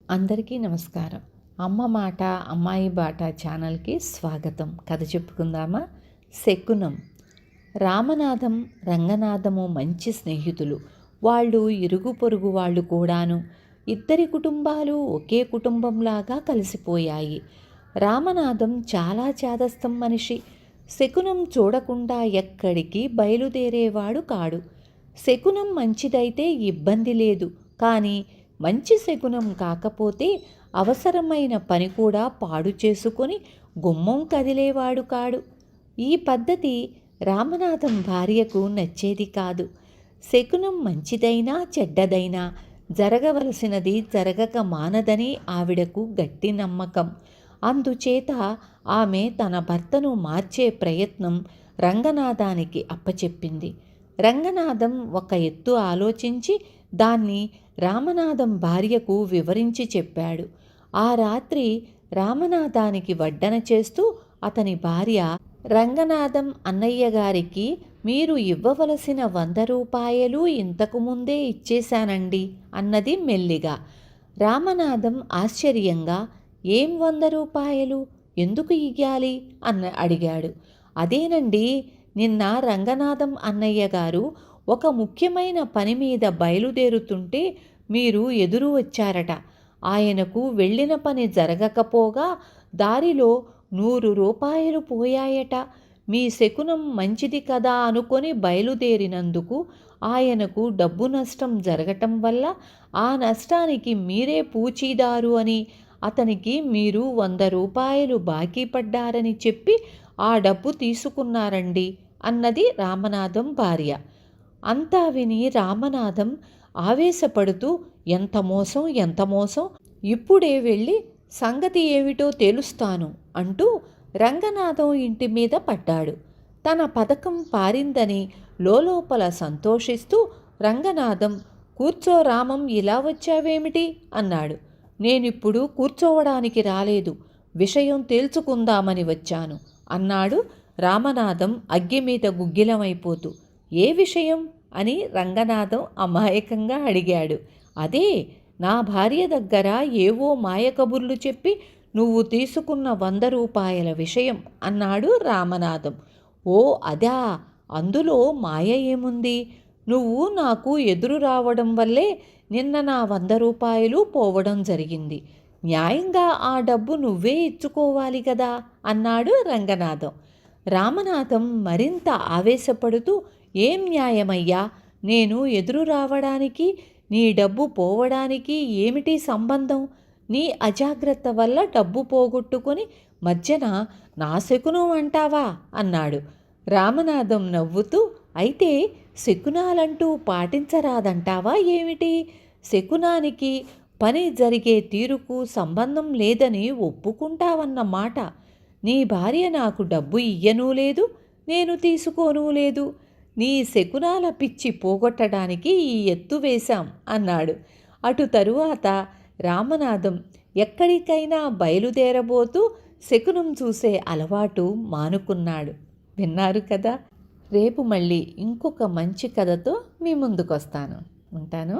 అందరికీ నమస్కారం. అమ్మ మాట అమ్మాయి బాట ఛానల్కి స్వాగతం. కథ చెప్పుకుందామా? శకునం. రామనాథం రంగనాథము మంచి స్నేహితులు. వాళ్ళు ఇరుగు పొరుగు వాళ్ళు కూడాను. ఇద్దరి కుటుంబాలు ఒకే కుటుంబంలాగా కలిసిపోయాయి. రామనాథం చాలా చాదస్తం మనిషి. శకునం చూడకుండా ఎక్కడికి బయలుదేరేవాడు కాడు. శకునం మంచిదైతే ఇబ్బంది లేదు, కానీ మంచి శకునం కాకపోతే అవసరమైన పని కూడా పాడు చేసుకొని గుమ్మం కదిలేవాడు కాడు. ఈ పద్ధతి రామనాథం భార్యకు నచ్చేది కాదు. శకునం మంచిదైనా చెడ్డదైనా జరగవలసినది జరగక మానదని ఆవిడకు గట్టి నమ్మకం. అందుచేత ఆమె తన భర్తను మార్చే ప్రయత్నం రంగనాథానికి అప్పచెప్పింది. రంగనాథం ఒక ఎత్తు ఆలోచించి దాన్ని రామనాథం భార్యకు వివరించి చెప్పాడు. ఆ రాత్రి రామనాథానికి వడ్డన చేస్తూ అతని భార్య, రంగనాథం అన్నయ్య గారికి మీరు ఇవ్వవలసిన 100 రూపాయలు ఇంతకుముందే ఇచ్చేశానండి అన్నది మెల్లిగా. రామనాథం ఆశ్చర్యంగా, ఏం 100 రూపాయలు, ఎందుకు ఇయ్యాలి అడిగాడు. అదేనండి, నిన్న రంగనాథం అన్నయ్య గారు ఒక ముఖ్యమైన పని మీద బయలుదేరుతుంటే మీరు ఎదురు వచ్చారట. ఆయనకు వెళ్ళిన పని జరగకపోగా దారిలో 100 రూపాయలు పోయాయట. మీ శకునం మంచిది కదా అనుకొని బయలుదేరినందుకు ఆయనకు డబ్బు నష్టం జరగటం వల్ల ఆ నష్టానికి మీరే పూచీదారు అని, అతనికి మీరు 100 రూపాయలు బాకీ పడ్డారని చెప్పి ఆ డబ్బు తీసుకున్నారండి అన్నది రామనాథం భార్య. అంతా విని రామనాథం ఆవేశపడుతూ, ఎంత మోసం, ఇప్పుడే వెళ్ళి సంగతి ఏమిటో తేలుస్తాను అంటూ రంగనాథం ఇంటి మీద పడ్డాడు. తన పథకం పారిందని లోలోపల సంతోషిస్తూ, రంగనాథం, కూర్చో రామం, ఇలా వచ్చావేమిటి అన్నాడు. నేనిప్పుడు కూర్చోవడానికి రాలేదు, విషయం తేల్చుకుందామని వచ్చాను అన్నాడు రామనాథం అగ్గి మీద గుగ్గిలమైపోతూ. ఏ విషయం అని రంగనాథం అమాయకంగా అడిగాడు. అదే, నా భార్య దగ్గర ఏవో మాయకబుర్లు చెప్పి నువ్వు తీసుకున్న 100 రూపాయల విషయం అన్నాడు రామనాథం. ఓ అదా, అందులో మాయ ఏముంది? నువ్వు నాకు ఎదురు రావడం వల్లే నిన్న నా 100 రూపాయలు పోవడం జరిగింది. న్యాయంగా ఆ డబ్బు నువ్వే ఇచ్చుకోవాలి కదా అన్నాడు రంగనాథం. రామనాథం మరింత ఆవేశపడుతూ, ఏం న్యాయమయ్యా, నేను ఎదురు రావడానికి నీ డబ్బు పోవడానికి ఏమిటి సంబంధం? నీ అజాగ్రత్త వల్ల డబ్బు పోగొట్టుకొని మధ్యన నా శకునం అంటావా అన్నాడు. రామనాథం నవ్వుతూ, అయితే శకునాలంటూ పాటించరాదంటావా ఏమిటి? శకునానికి పని జరిగే తీరుకు సంబంధం లేదని ఒప్పుకుంటావన్నమాట. నీ భార్య నాకు డబ్బు ఇయ్యనూ లేదు, నేను తీసుకోనూ లేదు. నీ శకునాల పిచ్చి పోగొట్టడానికి ఈ ఎత్తు వేశాం అన్నాడు. అటు తరువాత రామనాథం ఎక్కడికైనా బయలుదేరబోతూ శకునం చూసే అలవాటు మానుకున్నాడు. విన్నారు కదా. రేపు మళ్ళీ ఇంకొక మంచి కథతో మీ ముందుకొస్తాను. ఉంటాను.